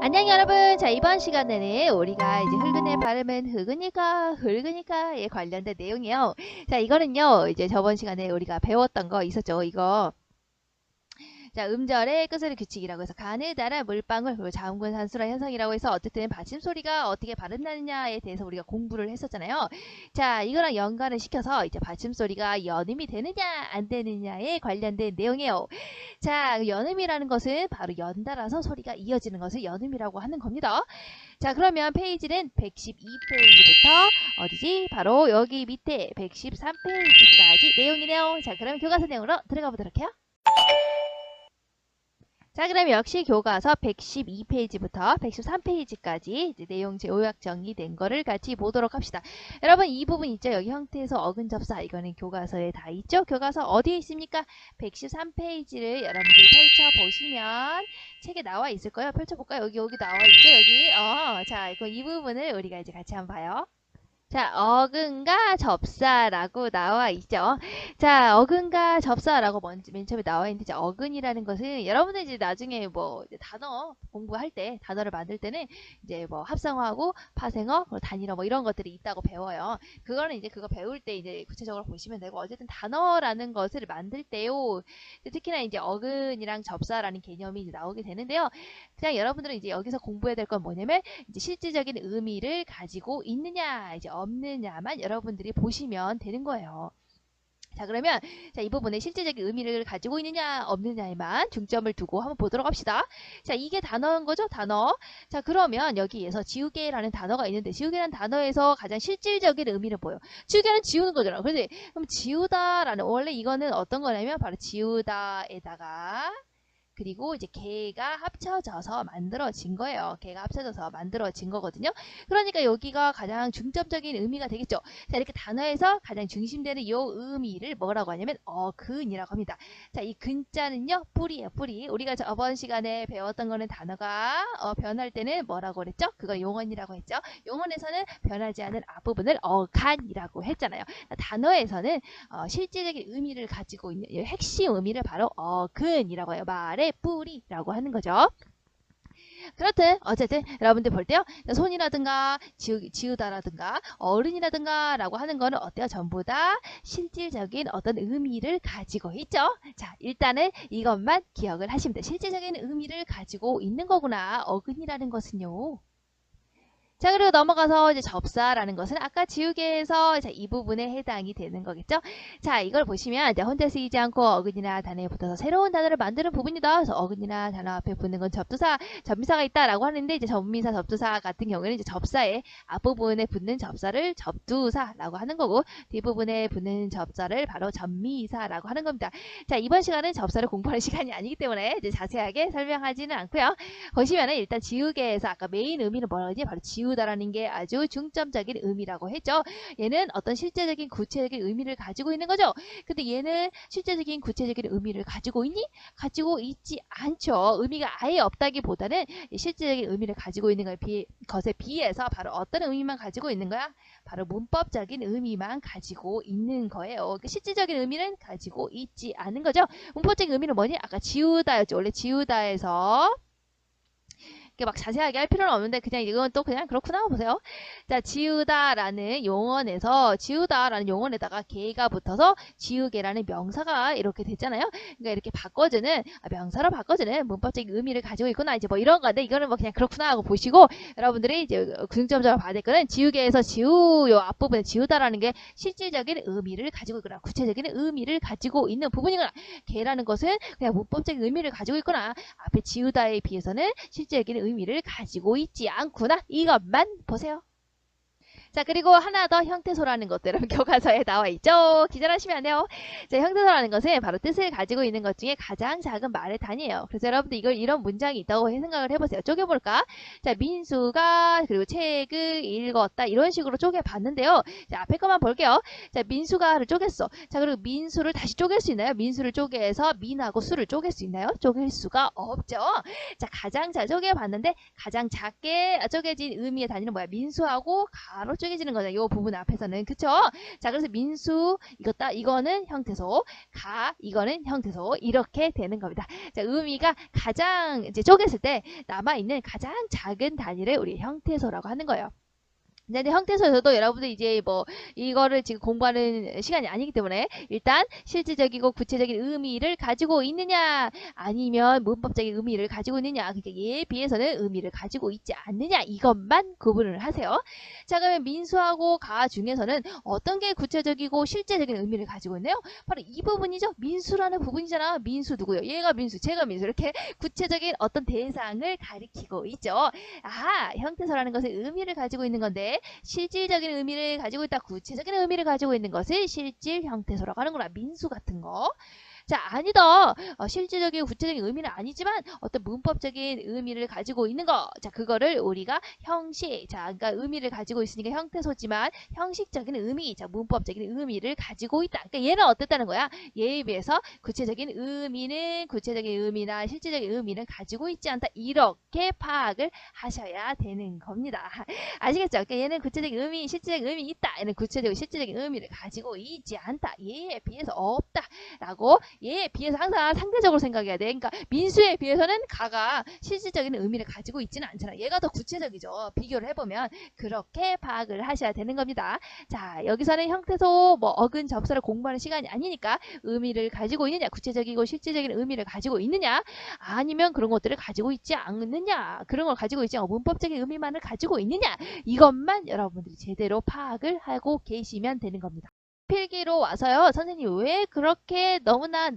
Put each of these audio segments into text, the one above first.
안녕 여러분. 자, 이번 시간에는 우리가 이제 흙은의 발음은 흙으니까에 관련된 내용이에요. 자, 이거는요 이제 저번 시간에 우리가 배웠던 거 있었죠. 이거 자, 음절의 끝소리 규칙이라고 해서 가느다란 물방울 그리고 자음군 산수라 현상이라고 해서 어쨌든 받침소리가 어떻게 발음나느냐에 대해서 우리가 공부를 했었잖아요. 자, 이거랑 연관을 시켜서 이제 받침소리가 연음이 되느냐 안 되느냐에 관련된 내용이에요. 자, 연음이라는 것은 바로 연달아서 소리가 이어지는 것을 연음이라고 하는 겁니다. 자, 그러면 페이지는 112페이지부터 어디지? 바로 여기 밑에 113페이지까지 내용이네요. 자, 그럼 교과서 내용으로 들어가 보도록 해요. 자, 그럼 역시 교과서 112페이지부터 113페이지까지 이제 내용 요약 정리된 거를 같이 보도록 합시다. 여러분, 이 부분 있죠? 여기 형태에서 어근 접사, 이거는 교과서에 다 있죠? 교과서 어디에 있습니까? 113페이지를 여러분들 펼쳐보시면 책에 나와 있을 거예요. 펼쳐볼까요? 여기 나와 있죠? 여기. 자, 이 부분을 우리가 이제 같이 한번 봐요. 자, 어근과 접사라고 나와 있죠. 자, 어근과 접사라고 맨 처음에 나와 있는데, 어근이라는 것은 여러분들 이제 나중에 뭐 이제 단어 공부할 때, 단어를 만들 때는 이제 뭐 합성어하고 파생어, 단일어 뭐 이런 것들이 있다고 배워요. 그거는 이제 그거 배울 때 이제 구체적으로 보시면 되고, 어쨌든 단어라는 것을 만들 때요. 특히나 이제 어근이랑 접사라는 개념이 이제 나오게 되는데요. 그냥 여러분들은 이제 여기서 공부해야 될 건 뭐냐면, 이제 실질적인 의미를 가지고 있느냐, 이제 없느냐만 여러분들이 보시면 되는 거예요. 자, 그러면 이 부분에 실질적인 의미를 가지고 있느냐 없느냐에만 중점을 두고 한번 보도록 합시다. 자, 이게 단어인 거죠? 단어. 자, 그러면 여기에서 지우개라는 단어가 있는데, 지우개라는 단어에서 가장 실질적인 의미는 뭐예요? 지우개는 지우는 거잖아. 그렇지? 그럼 지우다라는, 원래 이거는 어떤 거냐면 바로 지우다에다가 그리고 이제 개가 합쳐져서 만들어진 거예요. 개가 합쳐져서 만들어진 거거든요. 그러니까 여기가 가장 중점적인 의미가 되겠죠. 자, 이렇게 단어에서 가장 중심되는 이 의미를 뭐라고 하냐면 어근이라고 합니다. 자, 이 근자는요, 뿌리예요, 뿌리. 우리가 저번 시간에 배웠던 거는 단어가 변할 때는 뭐라고 그랬죠? 그거 용언이라고 했죠. 용언에서는 변하지 않은 앞부분을 어간이라고 했잖아요. 단어에서는 실질적인 의미를 가지고 있는 핵심 의미를 바로 어근이라고 해요. 말의 뿌리라고 하는 거죠. 그렇든 어쨌든 여러분들 볼 때요, 손이라든가 지우다라든가 어른이라든가 라고 하는 거는 어때요? 전부 다 실질적인 어떤 의미를 가지고 있죠. 자, 일단은 이것만 기억을 하시면 돼요. 실질적인 의미를 가지고 있는 거구나, 어근이라는 것은요. 자, 그리고 넘어가서 이제 접사라는 것은 아까 지우개에서 이 부분에 해당이 되는 거겠죠. 자, 이걸 보시면 이제 혼자 쓰이지 않고 어근이나 단어에 붙어서 새로운 단어를 만드는 부분이다. 그래서 어근이나 단어 앞에 붙는 건 접두사, 접미사가 있다라고 하는데, 이제 접미사, 접두사 같은 경우에는 이제 접사의 앞부분에 붙는 접사를 접두사라고 하는 거고, 뒷부분에 붙는 접사를 바로 접미사라고 하는 겁니다. 자, 이번 시간은 접사를 공부하는 시간이 아니기 때문에 이제 자세하게 설명하지는 않고요. 보시면은 일단 지우개에서 아까 메인 의미는 뭐라고 하지? 바로 지우다라는 게 아주 중점적인 의미라고 했죠. 얘는 어떤 실제적인 구체적인 의미를 가지고 있는 거죠. 근데 얘는 실제적인 구체적인 의미를 가지고 있니? 가지고 있지 않죠. 의미가 아예 없다기보다는 실제적인 의미를 가지고 있는 것에 비해서 바로 어떤 의미만 가지고 있는 거야? 바로 문법적인 의미만 가지고 있는 거예요. 실질적인 의미는 가지고 있지 않은 거죠. 문법적인 의미는 뭐니? 아까 지우다였죠. 원래 지우다에서 막 자세하게 할 필요는 없는데 그냥 이건 또 그냥 그렇구나 보세요. 자, 지우다라는 용언에다가 개가 붙어서 지우개라는 명사가 이렇게 됐잖아요. 그러니까 이렇게 바꿔주는, 명사로 바꿔주는 문법적인 의미를 가지고 있구나, 이제 뭐 이런 건데, 이거는 뭐 그냥 그렇구나 하고 보시고, 여러분들이 이제 중점적으로 봐야 될 거는 지우개에서 요 앞부분에 지우다라는 게 실질적인 의미를 가지고 있구나, 구체적인 의미를 가지고 있는 부분이구나. 개라는 것은 그냥 문법적인 의미를 가지고 있구나, 앞에 지우다에 비해서는 실질적인 의미를 가지고 있지 않구나, 이것만 보세요. 자, 그리고 하나 더, 형태소라는 것들은 교과서에 나와 있죠. 기절하시면 안 돼요. 자, 형태소라는 것은 바로 뜻을 가지고 있는 것 중에 가장 작은 말의 단위예요. 그래서 여러분들 이런 문장이 있다고 생각을 해보세요. 쪼개볼까? 자, 민수가 그리고 책을 읽었다, 이런 식으로 쪼개봤는데요. 자, 앞에 것만 볼게요. 자, 민수가를 쪼갰어. 자, 그리고 민수를 다시 쪼갤 수 있나요? 민수를 쪼개서 민하고 수를 쪼갤 수 있나요? 쪼갤 수가 없죠. 자, 가장 잘 쪼개봤는데 가장 작게 쪼개진 의미의 단위는 뭐야? 민수하고 가로 쪼개지는 거잖아요. 요 부분 앞에서는. 그쵸? 자, 그래서 민수, 이거는 형태소, 이거는 형태소. 이렇게 되는 겁니다. 자, 의미가 가장 이제 쪼갰을 때 남아있는 가장 작은 단위를 우리 형태소라고 하는 거예요. 근데 형태소에서도 여러분들 이제 뭐 이거를 지금 공부하는 시간이 아니기 때문에 일단 실질적이고 구체적인 의미를 가지고 있느냐 아니면 문법적인 의미를 가지고 있느냐, 그러니까 얘에 비해서는 의미를 가지고 있지 않느냐, 이것만 구분을 하세요. 자, 그러면 민수하고 가 중에서는 어떤 게 구체적이고 실제적인 의미를 가지고 있나요? 바로 이 부분이죠. 민수라는 부분이잖아. 민수 누구요? 얘가 민수, 쟤가 민수. 이렇게 구체적인 어떤 대상을 가리키고 있죠. 아, 형태소라는 것은 의미를 가지고 있는 건데 실질적인 의미를 가지고 있다, 구체적인 의미를 가지고 있는 것을 실질 형태소라고 하는구나. 민수 같은 거. 자, 아니다. 실질적인 구체적인 의미는 아니지만 어떤 문법적인 의미를 가지고 있는 거. 자, 그거를 우리가 형식. 자, 그러니까 의미를 가지고 있으니까 형태소지만 형식적인 의미, 자, 문법적인 의미를 가지고 있다. 그러니까 얘는 어땠다는 거야? 얘에 비해서 구체적인 의미는 구체적인 의미나 실질적인 의미는 가지고 있지 않다. 이렇게 파악을 하셔야 되는 겁니다. 아시겠죠? 그러니까 얘는 구체적인 의미, 실질적인 의미 있다. 얘는 구체적이고 실질적인 의미를 가지고 있지 않다. 얘에 비해서 없다. 라고 얘에 비해서 항상 상대적으로 생각해야 돼. 그러니까 민수에 비해서는 가가 실질적인 의미를 가지고 있지는 않잖아. 얘가 더 구체적이죠. 비교를 해보면 그렇게 파악을 하셔야 되는 겁니다. 자, 여기서는 형태소 뭐 어근 접사를 공부하는 시간이 아니니까 의미를 가지고 있느냐, 구체적이고 실질적인 의미를 가지고 있느냐, 아니면 그런 것들을 가지고 있지 않느냐, 그런 걸 가지고 있지 않고 문법적인 의미만을 가지고 있느냐, 이것만 여러분들이 제대로 파악을 하고 계시면 되는 겁니다. 필기로 와서요. 선생님 왜 그렇게 너무나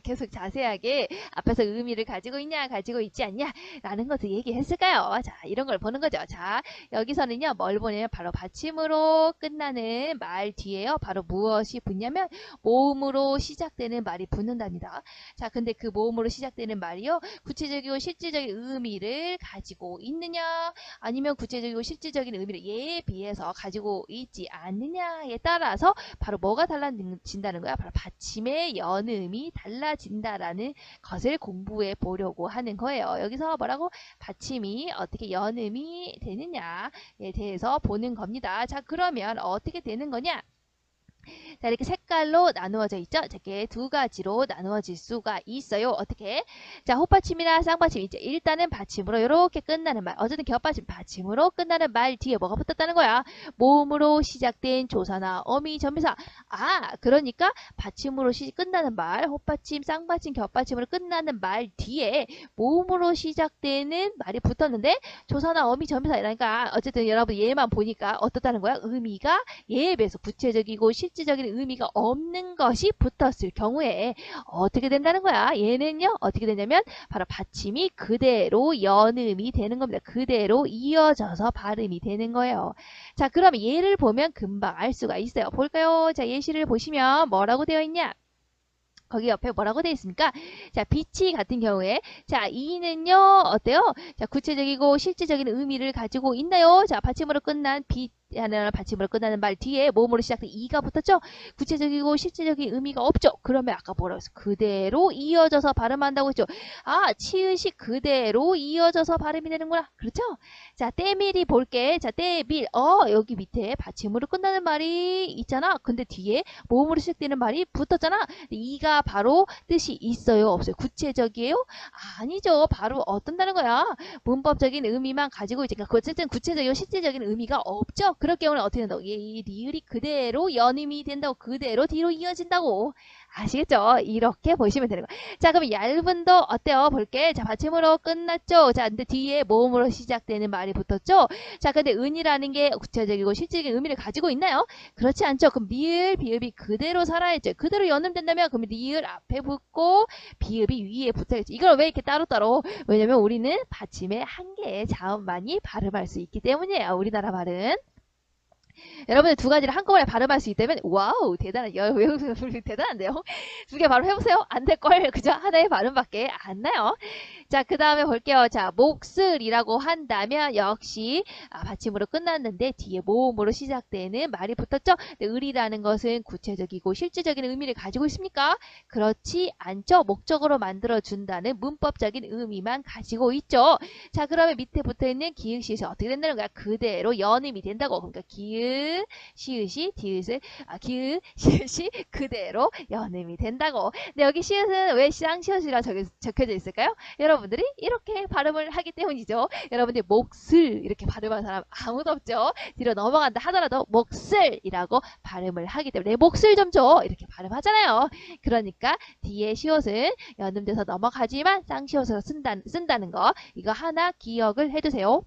계속 자세하게 앞에서 의미를 가지고 있냐, 가지고 있지 않냐 라는 것을 얘기했을까요? 자, 이런 걸 보는 거죠. 자, 여기서는요. 뭘 보냐면 바로 받침으로 끝나는 말 뒤에요. 바로 무엇이 붙냐면 모음으로 시작되는 말이 붙는답니다. 자, 근데 그 모음으로 시작되는 말이요. 구체적이고 실질적인 의미를 가지고 있느냐, 아니면 구체적이고 실질적인 의미를 얘에 비해서 가지고 있지 않느냐에 따라서 바로 뭐가 달라진다는 거야? 바로 받침의 연음이 달라진다라는 것을 공부해 보려고 하는 거예요. 여기서 뭐라고? 받침이 어떻게 연음이 되느냐에 대해서 보는 겁니다. 자, 그러면 어떻게 되는 거냐? 자, 이렇게 색깔로 나누어져 있죠. 이렇게 두 가지로 나누어질 수가 있어요. 어떻게? 자, 헛받침이나 쌍받침 이제 일단은 받침으로 이렇게 끝나는 말. 어쨌든 겹받침, 받침으로 끝나는 말 뒤에 뭐가 붙었다는 거야? 모음으로 시작된 조사나 어미, 전미사. 아, 그러니까 받침으로 끝나는 말, 헛받침, 쌍받침, 겹받침으로 끝나는 말 뒤에 모음으로 시작되는 말이 붙었는데 조사나 어미, 전미사 이러니까 어쨌든 여러분 얘만 보니까 어떻다는 거야? 의미가 얘에 비해서 구체적이고 실질적인 의미가 없는 것이 붙었을 경우에 어떻게 된다는 거야? 얘는요, 어떻게 되냐면 바로 받침이 그대로 연음이 되는 겁니다. 그대로 이어져서 발음이 되는 거예요. 자, 그러면 얘를 보면 금방 알 수가 있어요. 볼까요? 자, 예시를 보시면 뭐라고 되어 있냐? 거기 옆에 뭐라고 되어 있습니까? 자, 빛이 같은 경우에 자, 이는요 어때요? 자, 구체적이고 실질적인 의미를 가지고 있나요? 자, 받침으로 끝난 빛 하나 받침으로 끝나는 말 뒤에 모음으로 시작된 이가 붙었죠? 구체적이고 실질적인 의미가 없죠? 그러면 아까 뭐라고 했어? 그대로 이어져서 발음한다고 했죠? 아, 치읓이 그대로 이어져서 발음이 되는구나. 그렇죠? 자, 때밀이 볼게. 자, 때밀. 여기 밑에 받침으로 끝나는 말이 있잖아. 근데 뒤에 모음으로 시작되는 말이 붙었잖아. 이가 바로 뜻이 있어요? 없어요? 구체적이에요? 아니죠. 바로 어떤다는 거야? 문법적인 의미만 가지고 있지. 그러니까 어쨌든 구체적이고 실질적인 의미가 없죠? 그럴 경우는 어떻게 된다고? 이 리을이 그대로 연음이 된다고. 그대로 뒤로 이어진다고. 아시겠죠? 이렇게 보시면 되는 거야. 자, 그럼 얇은도 어때요? 볼게. 자, 받침으로 끝났죠? 자, 근데 뒤에 모음으로 시작되는 말이 붙었죠? 자, 근데 은이라는 게 구체적이고 실질적인 의미를 가지고 있나요? 그렇지 않죠? 그럼 리을, 비읍이 그대로 살아야죠. 그대로 연음된다면 그럼 리을 앞에 붙고 비읍이 위에 붙어야지. 이걸 왜 이렇게 따로따로? 왜냐면 우리는 받침의 한 개의 자음만이 발음할 수 있기 때문이에요. 우리나라 말은. 여러분들 두 가지를 한꺼번에 발음할 수 있기 때문에 와우 대단한데요. 두 개 바로 해보세요. 안 될걸. 그죠? 하나의 발음밖에 안 나요. 자, 그 다음에 볼게요. 자, 몫을이라고 한다면 역시 받침으로 끝났는데 뒤에 모음으로 시작되는 말이 붙었죠? 근데 을이라는 것은 구체적이고 실질적인 의미를 가지고 있습니까? 그렇지 않죠? 목적으로 만들어준다는 문법적인 의미만 가지고 있죠. 자, 그러면 밑에 붙어있는 기역, 시읒이 어떻게 된다는 거야? 그대로 연음이 된다고. 그러니까 기역, 시읒이, 기역, 시읒이 그대로 연음이 된다고. 근데 여기 시읒은 왜 쌍시읒이라 적혀져 있을까요? 여러분들이 이렇게 발음을 하기 때문이죠. 여러분들이 몫을 이렇게 발음하는 사람 아무도 없죠. 뒤로 넘어간다 하더라도 몫을이라고 발음을 하기 때문에 내 몫을 좀 줘 이렇게 발음하잖아요. 그러니까 뒤에 시옷은 연음돼서 넘어가지만 쌍시옷으로 쓴다는 거 이거 하나 기억을 해두세요.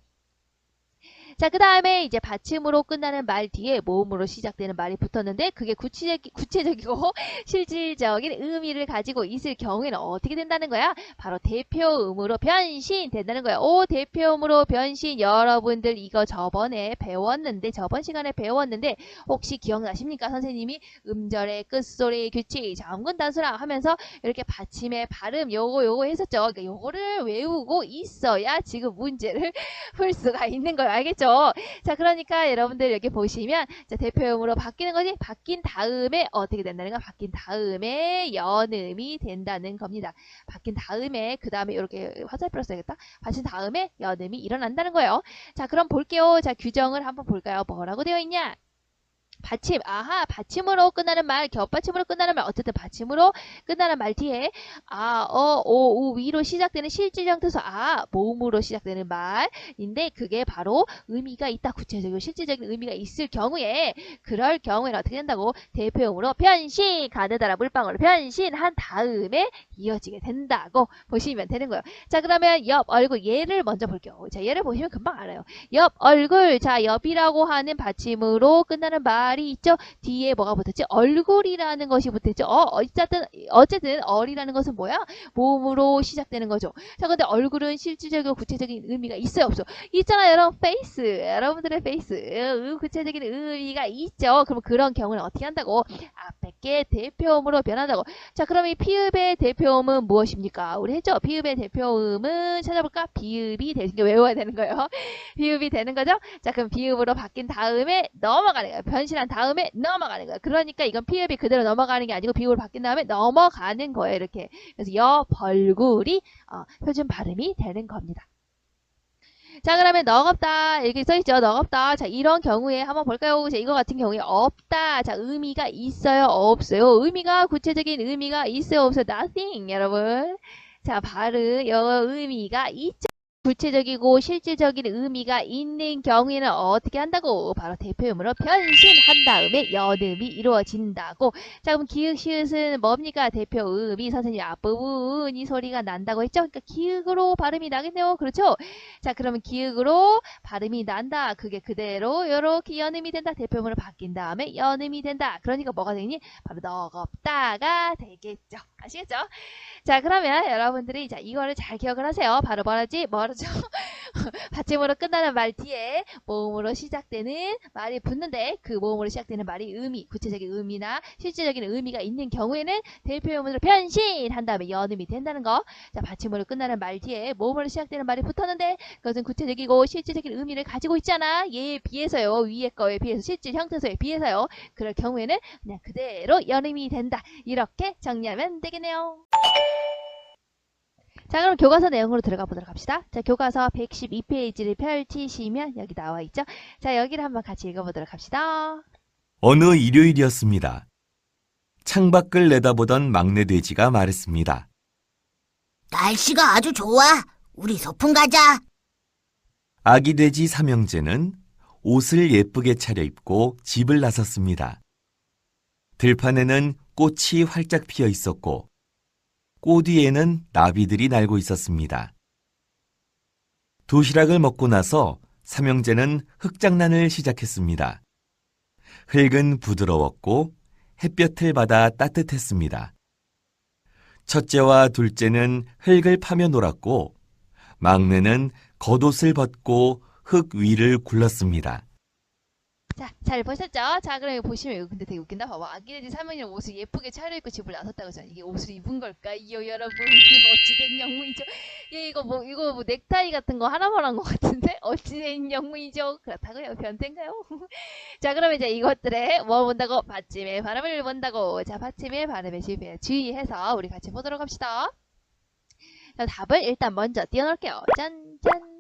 자, 그 다음에 이제 받침으로 끝나는 말 뒤에 모음으로 시작되는 말이 붙었는데 그게 구체적이고 실질적인 의미를 가지고 있을 경우에는 어떻게 된다는 거야? 바로 대표음으로 변신된다는 거야. 대표음으로 변신. 여러분들 이거 저번 시간에 배웠는데 혹시 기억나십니까? 선생님이 음절의 끝소리, 규칙, 정근, 단수랑 하면서 이렇게 받침의 발음 요거 했었죠. 그러니까 요거를 외우고 있어야 지금 문제를 풀 수가 있는 거예요. 알겠죠? 자, 그러니까 여러분들 여기 보시면 자, 대표음으로 바뀌는 거지. 바뀐 다음에 어떻게 된다는 거? 바뀐 다음에 연음이 된다는 겁니다. 바뀐 다음에 그 다음에 이렇게 화살표로 써야겠다. 바뀐 다음에 연음이 일어난다는 거예요. 자, 그럼 볼게요. 자, 규정을 한번 볼까요? 뭐라고 되어 있냐? 받침으로 끝나는 말, 겹받침으로 끝나는 말, 어쨌든 받침으로 끝나는 말 뒤에 오, 우, 위로 시작되는 실질적 뜻서 모음으로 시작되는 말인데 그게 바로 의미가 있다. 구체적이고 실질적인 의미가 있을 경우에 그럴 경우에는 어떻게 된다고? 대표음으로 변신, 가느다라 물방울로 변신한 다음에 이어지게 된다고 보시면 되는 거예요. 자, 그러면 옆 얼굴 얘를 먼저 볼게요. 자, 얘를 보시면 금방 알아요. 옆 얼굴, 자, 옆이라고 하는 받침으로 끝나는 말이 있죠. 뒤에 뭐가 붙었지? 얼굴이라는 것이 붙었죠. 어쨌든 얼이라는 것은 뭐야? 모음으로 시작되는 거죠. 자, 근데 얼굴은 실질적이고 구체적인 의미가 있어요, 없어? 있잖아요, 여러분. 페이스, 여러분들의 페이스, 구체적인 의미가 있죠. 그럼 그런 경우는 어떻게 한다고? 앞에 게 대표음으로 변한다고. 자, 그럼 이 피읍의 대표음은 무엇입니까? 우리 했죠? 피읍의 대표음은 찾아볼까? 비읍이 되는 게 외워야 되는 거예요. 비읍이 되는 거죠? 자, 그럼 비읍으로 바뀐 다음에 넘어가는 거예요. 변신한 다음에 넘어가는 거예요. 그러니까 이건 피읍이 그대로 넘어가는 게 아니고 비읍으로 바뀐 다음에 넘어가는 거예요. 이렇게. 그래서 벌굴이 표준 발음이 되는 겁니다. 자, 그러면 너겁다 이렇게 써있죠. 너겁다. 자, 이런 경우에 한번 볼까요? 자, 이거 같은 경우에 없다. 자, 의미가 있어요, 없어요? 의미가 구체적인 의미가 있어요, 없어요? Nothing, 여러분. 자, 발음 의미가 있죠. 구체적이고 실질적인 의미가 있는 경우에는 어떻게 한다고? 바로 대표음으로 변신한 다음에 연음이 이루어진다고. 자, 그럼 기역, 시읒은 뭡니까? 대표음이 선생님 앞부분 이 소리가 난다고 했죠? 그러니까 기역으로 발음이 나겠네요. 그렇죠? 자, 그러면 기역으로 발음이 난다. 그게 그대로 이렇게 연음이 된다. 대표음으로 바뀐 다음에 연음이 된다. 그러니까 뭐가 되니? 바로 너겁다가 되겠죠. 아시겠죠? 자, 그러면 여러분들이 이거를 잘 기억을 하세요. 바로 뭐라죠? 받침으로 끝나는 말 뒤에 모음으로 시작되는 말이 붙는데 그 모음으로 시작되는 말이 구체적인 의미나 실질적인 의미가 있는 경우에는 대표음으로 변신한 다음에 연음이 된다는 거. 자, 받침으로 끝나는 말 뒤에 모음으로 시작되는 말이 붙었는데 그것은 구체적이고 실질적인 의미를 가지고 있잖아. 얘에 비해서요. 위에 거에 비해서 실질 형태소에 비해서요. 그럴 경우에는 그냥 그대로 연음이 된다. 이렇게 정리하면 되겠네요. 자, 그럼 교과서 내용으로 들어가 보도록 합시다. 자, 교과서 112페이지를 펼치시면 여기 나와 있죠. 자, 여기를 한번 같이 읽어보도록 합시다. 어느 일요일이었습니다. 창밖을 내다보던 막내 돼지가 말했습니다. 날씨가 아주 좋아. 우리 소풍 가자. 아기 돼지 삼형제는 옷을 예쁘게 차려입고 집을 나섰습니다. 들판에는 꽃이 활짝 피어 있었고 꽃 위에는 나비들이 날고 있었습니다. 도시락을 먹고 나서 삼형제는 흙장난을 시작했습니다. 흙은 부드러웠고 햇볕을 받아 따뜻했습니다. 첫째와 둘째는 흙을 파며 놀았고 막내는 겉옷을 벗고 흙 위를 굴렀습니다. 자, 잘 보셨죠? 자, 그럼 여기 보시면 이거 근데 되게 웃긴다. 봐봐. 아기네지 삼형제는 옷을 예쁘게 차려입고 집을 나섰다고 하잖아. 이게 옷을 입은 걸까요, 여러분? 어찌된 영문이죠? 예, 이거 뭐 넥타이 같은 거 하나만 한 것 같은데? 어찌된 영문이죠? 그렇다고요? 변태인가요? 자, 그럼 이제 이것들에 뭐 본다고? 받침의 발음을 본다고. 자, 받침의 발음에 주의해서 우리 같이 보도록 합시다. 자, 답을 일단 먼저 띄워놓을게요. 짠, 짠.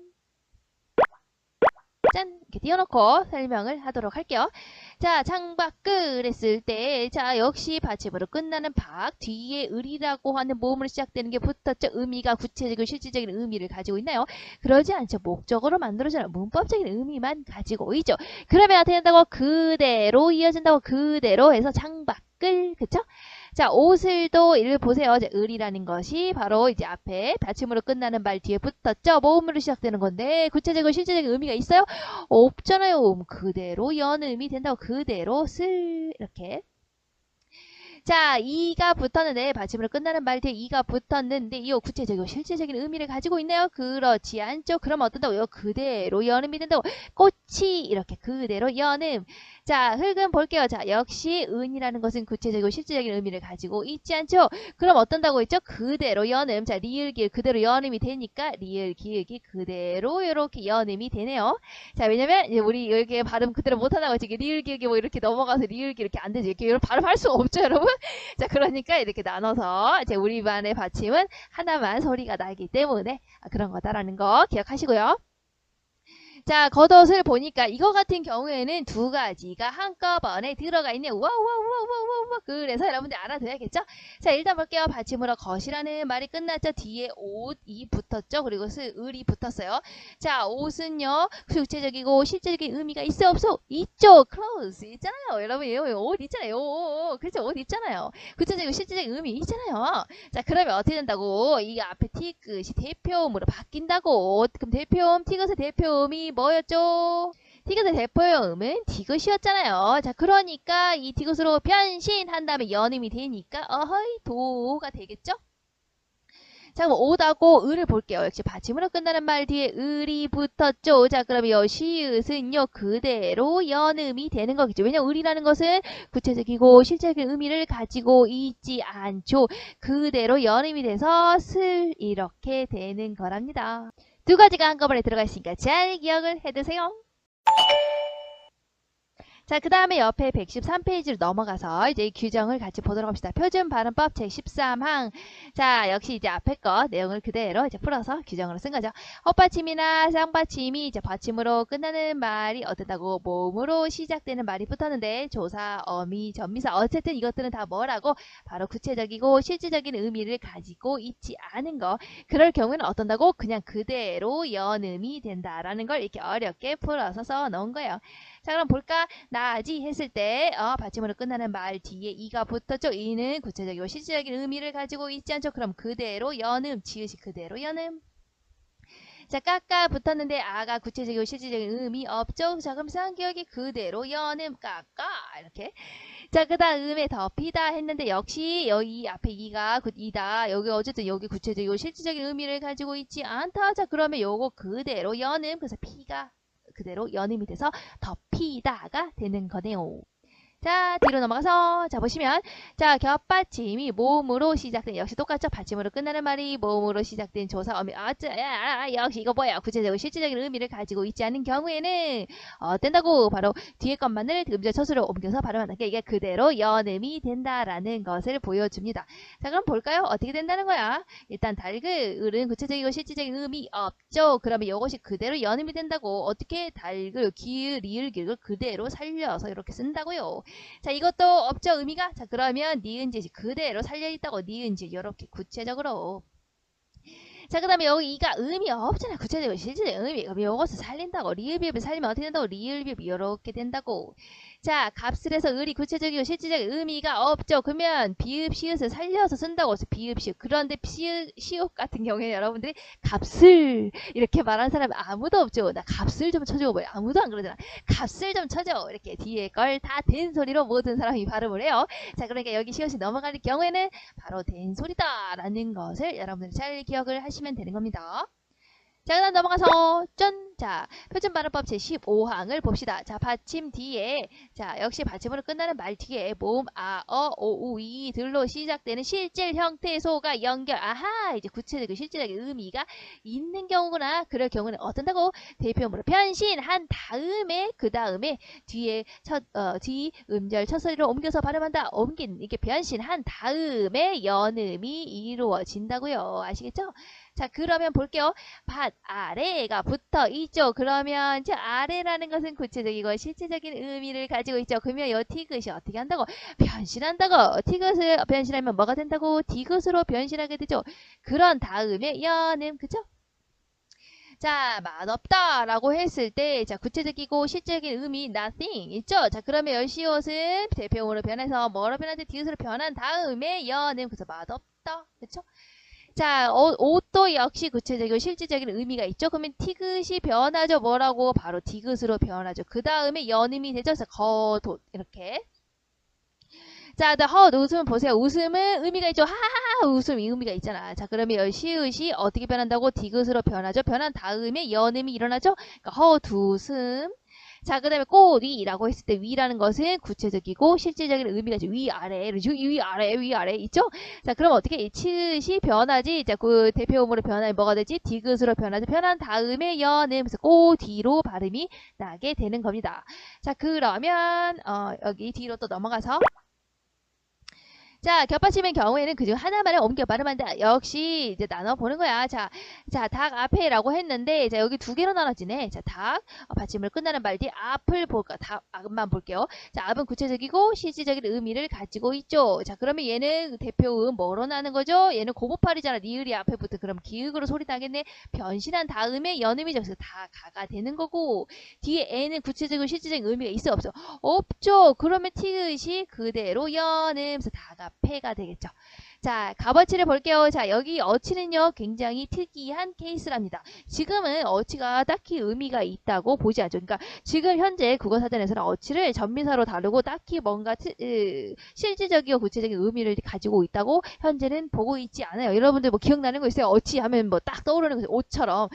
짠! 이렇게 띄워놓고 설명을 하도록 할게요. 자, 창밖을 했을 때, 자, 역시 받침으로 끝나는 박, 뒤에 을이라고 하는 모음으로 시작되는 게 붙었죠. 의미가 구체적이고 실질적인 의미를 가지고 있나요? 그러지 않죠. 목적으로 만들어지는 문법적인 의미만 가지고 있죠. 그러면 어떻게 된다고? 그대로 이어진다고 그대로 해서 창밖을, 그쵸? 자, 옷을도 이를 보세요. 이제 을이라는 것이 바로 이제 앞에 받침으로 끝나는 말 뒤에 붙었죠. 모음으로 시작되는 건데 구체적이고 실제적인 의미가 있어요? 없잖아요. 그대로 연음이 된다고 그대로 쓸 이렇게. 자, 이가 붙었는데 받침으로 끝나는 말 뒤에 이가 붙었는데 이 구체적이고 실질적인 의미를 가지고 있나요? 그렇지 않죠. 그럼 어떤다고요? 그대로 연음이 된다고. 꽃이 이렇게 그대로 연음. 자, 흙은 볼게요. 자, 역시 은이라는 것은 구체적이고 실질적인 의미를 가지고 있지 않죠? 그럼 어떤다고 했죠? 그대로 연음. 자, 리을 기을 그대로 연음이 되니까 리을 기을이 그대로 이렇게 연음이 되네요. 자, 왜냐면 이제 우리 이렇게 발음 그대로 못하다고 지금 리을 기을이 뭐 이렇게 넘어가서 리을 기 이렇게 안 되죠. 이렇게 발음할 수가 없죠, 여러분? 자, 그러니까 이렇게 나눠서 이제 우리 반의 받침은 하나만 소리가 나기 때문에 그런 거다라는 거 기억하시고요. 자, 겉옷을 보니까 이거 같은 경우에는 두 가지가 한꺼번에 들어가 있네요. 와와와와와와. 그래서 여러분들 알아둬야겠죠? 자, 일단 볼게요. 받침으로 것이라는 말이 끝났죠. 뒤에 옷이 붙었죠. 그리고 을이 붙었어요. 자, 옷은요. 구체적이고 실질적인 의미가 있어 없어? 있죠. clothes 있잖아요. 여러분 옷 있잖아요. 그렇죠. 옷 있잖아요. 구체적이고 실질적인 의미 있잖아요. 자, 그러면 어떻게 된다고? 이 앞에 티귿이 대표음으로 바뀐다고. 그럼 대표음, 티귿의 대표음이 뭐였죠? 티귿의 대표음은 디귿이었잖아요. 자, 그러니까 이 디귿으로 변신한 다음에 연음이 되니까 어허이 도가 되겠죠? 자, 그럼 옷하고 을을 볼게요. 역시 받침으로 끝나는 말 뒤에 을이 붙었죠. 자, 그러면 요 시읒은요 그대로 연음이 되는 거겠죠. 왜냐면 을이라는 것은 구체적이고 실질적인 의미를 가지고 있지 않죠. 그대로 연음이 돼서 슬 이렇게 되는 거랍니다. 두 가지가 한꺼번에 들어가 있으니까 잘 기억을 해두세요. 자, 그 다음에 옆에 113페이지로 넘어가서 이제 규정을 같이 보도록 합시다. 표준 발음법 제13항. 자, 역시 이제 앞에 거 내용을 그대로 이제 풀어서 규정으로 쓴 거죠. 헛받침이나 쌍받침이 이제 받침으로 끝나는 말이 어떻다고 모음으로 시작되는 말이 붙었는데 조사, 어미, 전미사 어쨌든 이것들은 다 뭐라고? 바로 구체적이고 실질적인 의미를 가지고 있지 않은 거. 그럴 경우에는 어떤다고? 그냥 그대로 연음이 된다라는 걸 이렇게 어렵게 풀어서 써놓은 거예요. 자, 그럼 볼까? 나지 했을 때 받침으로 끝나는 말 뒤에 이가 붙었죠. 이는 구체적이고 실질적인 의미를 가지고 있지 않죠. 그럼 그대로 연음, 지읒이 그대로 연음. 자, 까까 붙었는데 아가 구체적이고 실질적인 의미 없죠. 자, 그럼 상기억이 그대로 연음, 까까 이렇게. 자, 그 다음에 덮이다 했는데 역시 여기 앞에 이가 이다. 여기 어쨌든 여기 구체적이고 실질적인 의미를 가지고 있지 않다. 자, 그러면 요거 그대로 연음. 그래서 피가 그대로 연음이 돼서 덮이다가 되는 거네요. 자, 뒤로 넘어가서 자 보시면 자 겹받침이 모음으로 시작된 역시 똑같죠. 받침으로 끝나는 말이 모음으로 시작된 조사 어미 역시 이거 뭐야 구체적이고 실질적인 의미를 가지고 있지 않은 경우에는 된다고 바로 뒤에 것만을 음절 처수로 옮겨서 발음한다. 이게 그대로 연음이 된다라는 것을 보여줍니다. 자, 그럼 볼까요? 어떻게 된다는 거야? 일단 달글은 구체적이고 실질적인 의미 없죠. 그러면 이것이 그대로 연음이 된다고 어떻게 달글 기을 리을 기을 그대로 살려서 이렇게 쓴다고요. 자, 이것도 없죠, 의미가? 자, 그러면 니은짓이 그대로 살려있다고 니은짓 이렇게 구체적으로. 자, 그 다음에 여기 이가 의미 없잖아. 구체적이고 실질적인 의미. 그럼 이것을 살린다고. 리을비읍을 살리면 어떻게 된다고? 리을비읍 이렇게 된다고. 자, 값을 해서 을이 구체적이고 실질적인 의미가 없죠. 그러면 비읍, 시읒을 살려서 쓴다고 해서 비읍, 시읒. 그런데 시읒 같은 경우에 여러분들이 값을 이렇게 말하는 사람이 아무도 없죠. 나 값을 좀 쳐줘. 뭐 아무도 안 그러잖아. 값을 좀 쳐줘. 이렇게 뒤에 걸 다 된 소리로 모든 사람이 발음을 해요. 자, 그러니까 여기 시읒이 넘어가는 경우에는 바로 된 소리다라는 것을 여러분들이 잘 기억을 하시면 되는 겁니다. 자, 그 다음 넘어가서 짠! 자, 표준발음법 제15항을 봅시다. 자, 받침 뒤에, 자, 역시 받침으로 끝나는 말 뒤에 모음, 아, 오, 우, 이 들로 시작되는 실질 형태소가 연결. 아하, 이제 구체적인 실질적인 의미가 있는 경우구나. 그럴 경우는 어떤다고? 대표음으로 변신한 다음에, 그 다음에 뒤에 뒤 음절 첫 소리로 옮겨서 발음한다. 이게 변신한 다음에 연음이 이루어진다고요. 아시겠죠? 자, 그러면 볼게요. 밭 아래가 붙어 있죠. 그러면 저 아래라는 것은 구체적이고 실질적인 의미를 가지고 있죠. 그러면 이 티귿이 어떻게 한다고? 변신한다고. 티귿을 변신하면 뭐가 된다고? 디귿으로 변신하게 되죠. 그런 다음에 연음, 그쵸? 자, 맛없다 라고 했을 때, 자, 구체적이고 실질적인 의미 nothing 있죠? 자, 그러면 열시옷은 대표음으로 변해서 뭐로 변하지? 디귿으로 변한 다음에 연음, 그래서 맛없다, 그쵸? 자, 옷도 역시 구체적이고 실질적인 의미가 있죠. 그러면 티귿이 변하죠. 뭐라고? 바로 디귿으로 변하죠. 그 다음에 연음이 되죠. 그래서 겉옷 이렇게. 자, the hot 웃음 보세요. 웃음은 의미가 있죠. 하하하 웃음 이 의미가 있잖아. 자, 그러면 시읒이 어떻게 변한다고? 디귿으로 변하죠. 변한 다음에 연음이 일어나죠. 그러니까 hot 웃음. 자, 그 다음에 꽃 위라고 했을 때 위라는 것은 구체적이고 실질적인 의미가 있죠. 위아래, 위아래 있죠? 자, 그럼 어떻게 치읓이 변하지? 자, 그 대표음으로 변하면 뭐가 되지? 디귿으로 변하죠. 변한 다음에 연음, 그래서 꽃 뒤로 발음이 나게 되는 겁니다. 자, 그러면 여기 뒤로 또 넘어가서 자, 겹받침의 경우에는 그중 하나만을 옮겨 발음한다. 역시 이제 나눠보는 거야. 자, 닭 앞에라고 했는데, 자, 여기 두 개로 나눠지네. 자, 닭, 받침을 끝나는 말 뒤에 앞을 볼까? 앞만 볼게요. 자, 앞은 구체적이고 실질적인 의미를 가지고 있죠. 자, 그러면 얘는 대표음 뭐로 나는 거죠? 얘는 고보팔이잖아. 리을이 앞에 붙어. 그럼 기역으로 소리 나겠네. 변신한 다음에 연음이죠. 그래서 다 가가 되는 거고, 뒤에 애는 구체적이고 실질적인 의미가 있어 없어? 없죠. 그러면 티귿이 그대로 연음에서 다가 패가 되겠죠. 자, 값어치를 볼게요. 자, 여기 어치는요, 굉장히 특이한 케이스랍니다. 지금은 어치가 딱히 의미가 있다고 보지 않죠. 그러니까 지금 현재 국어사전에서는 어치를 전미사로 다루고 딱히 뭔가 실질적이고 구체적인 의미를 가지고 있다고 현재는 보고 있지 않아요. 여러분들 뭐 기억나는 거 있어요? 어치 하면 뭐 딱 떠오르는 거 있어요. 옷처럼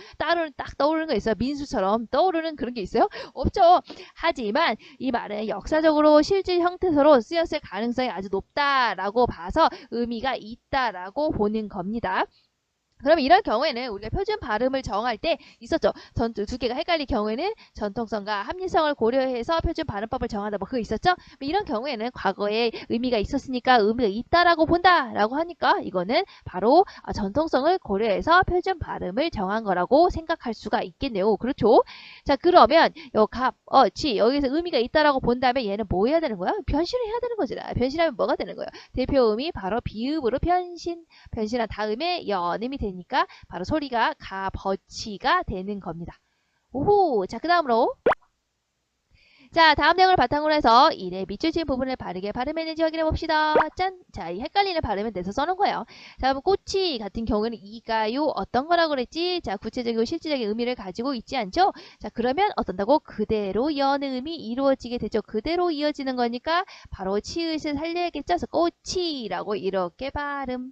딱 떠오르는 거 있어요. 민수처럼 떠오르는 그런 게 있어요? 없죠. 하지만 이 말은 역사적으로 실질 형태서로 쓰였을 가능성이 아주 높다라고 봐서 의미가 있다라고 보는 겁니다. 그럼 이런 경우에는 우리가 표준 발음을 정할 때 있었죠. 두 개가 헷갈릴 경우에는 전통성과 합리성을 고려해서 표준 발음법을 정한다. 뭐 그거 있었죠? 이런 경우에는 과거에 의미가 있었으니까 의미가 있다라고 본다라고 하니까 이거는 바로 전통성을 고려해서 표준 발음을 정한 거라고 생각할 수가 있겠네요. 그렇죠? 자, 그러면 요 여기서 의미가 있다라고 본다면 얘는 뭐 해야 되는 거야? 변신을 해야 되는 거잖아. 변신하면 뭐가 되는 거예요? 대표음이 바로 비읍으로 변신한 다음에 연음이 되니까 바로 소리가 값어치가 되는 겁니다. 오호. 자, 그 다음으로 자, 다음 내용을 바탕으로 해서 1의 밑줄 친 부분을 바르게 발음했는지 확인해 봅시다. 짠! 자, 이 헷갈리는 발음은 내서 써놓은 거예요. 자, 그럼 꼬치 같은 경우는 이가요 어떤 거라고 그랬지? 자, 구체적이고 실질적인 의미를 가지고 있지 않죠? 자, 그러면 어떤다고? 그대로 연음이 이루어지게 되죠. 그대로 이어지는 거니까 바로 치읓을 살려야겠죠? 그래서 꼬치라고 이렇게 발음.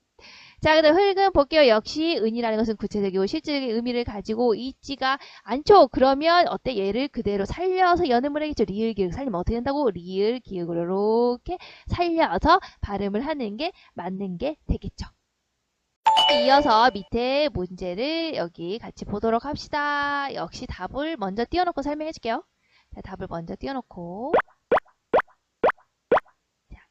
자, 그 다음 흙은 볼게요. 역시 은이라는 것은 구체적이고 실질적인 의미를 가지고 있지가 않죠. 그러면 어때? 얘를 그대로 살려서 연음을 하겠죠. 리을 기역 살리면 어떻게 된다고? 리을 기역으로 이렇게 살려서 발음을 하는 게 맞는 게 되겠죠. 이어서 밑에 문제를 여기 같이 보도록 합시다. 역시 답을 먼저 띄워놓고 설명해 줄게요. 자, 답을 먼저 띄워놓고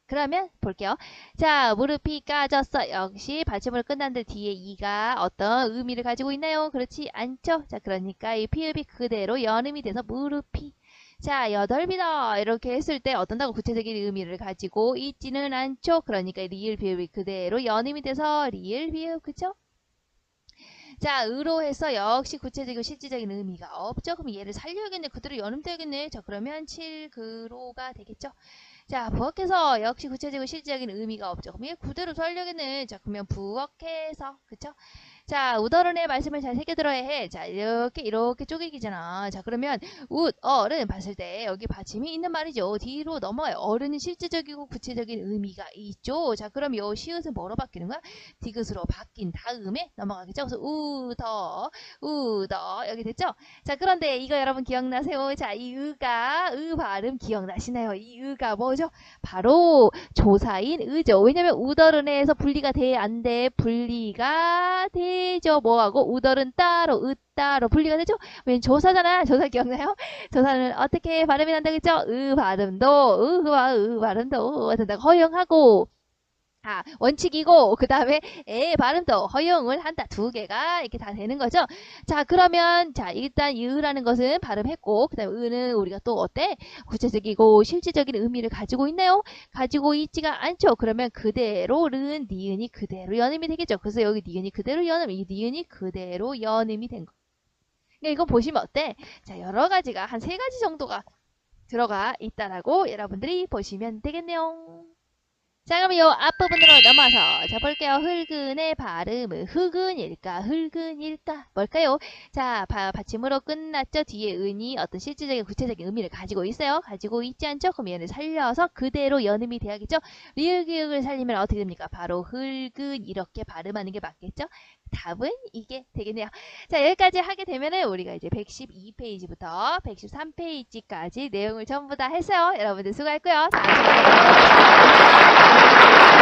그러면 볼게요. 자, 무릎이 까졌어. 역시 받침으로 끝났는데 뒤에 이가 어떤 의미를 가지고 있나요? 그렇지 않죠? 자, 그러니까 이 피읍이 그대로 연음이 돼서 무릎이. 자, 여덟비다. 이렇게 했을 때 어떤다고 구체적인 의미를 가지고 있지는 않죠? 그러니까 리을 비읍이 그대로 연음이 돼서 리을 비읍. 그쵸? 자, 으로 해서 역시 구체적이고 실질적인 의미가 없죠? 그럼 얘를 살려야겠네. 그대로 연음되야겠네. 자, 그러면 칠그로가 되겠죠? 자, 부엌에서 역시 구체적이고 실질적인 의미가 없죠. 그럼 얘 그대로 살려야겠네. 자, 그러면 부엌에서. 그쵸? 자, 우더른의 말씀을 잘 새겨 들어야 해. 자, 이렇게 쪼개기잖아. 자, 그러면 어른 봤을 때 여기 받침이 있는 말이죠. 뒤로 넘어요. 어른은 실질적이고 구체적인 의미가 있죠. 자, 그럼 요 시읒은 뭐로 바뀌는 거야? 디귿으로 바뀐 다음에 넘어가겠죠. 그래서 우더 여기 됐죠? 자, 그런데 이거 여러분 기억나세요? 자, 이 으 발음 기억나시나요? 이 으가 뭐죠? 바로 조사인 으죠. 왜냐면 우더른에서 분리가 돼, 안 돼? 분리가 되죠. 뭐하고? 우더른 따로, 으 따로 분리가 되죠? 왜냐면 조사잖아. 조사 기억나요? 조사는 어떻게 발음이 난다겠죠? 으 발음도, 으와 으 발음도 된다고 허용하고, 원칙이고, 그 다음에 에 발음도 허용을 한다. 두 개가 이렇게 다 되는 거죠. 자, 그러면, 자, 일단 이 으라는 것은 발음했고, 그 다음에 으는 우리가 또 어때? 구체적이고 실질적인 의미를 가지고 있나요? 가지고 있지가 않죠. 그러면 그대로는 니은이 그대로 연음이 되겠죠. 그래서 여기 니은이 그대로 연음, 이 니은이 그대로 연음이 된 거. 그러니까 이거 보시면 어때? 자, 여러 가지가 한 3가지 정도가 들어가 있다라고 여러분들이 보시면 되겠네요. 자, 그럼 요 앞부분으로 넘어서 자 볼게요. 흙은의 발음은 흙은일까 흙은일까 뭘까요? 자, 받침으로 끝났죠. 뒤에 은이 어떤 실질적인 구체적인 의미를 가지고 있어요. 가지고 있지 않죠? 그럼 얘를 살려서 그대로 연음이 돼야겠죠. 리을 기억을 살리면 어떻게 됩니까? 바로 흙은 이렇게 발음하는 게 맞겠죠? 답은 이게 되겠네요. 자, 여기까지 하게 되면은 우리가 이제 112페이지부터 113페이지까지 내용을 전부 다 했어요. 여러분들 수고했고요. 다음 시간에 뵙겠습니다.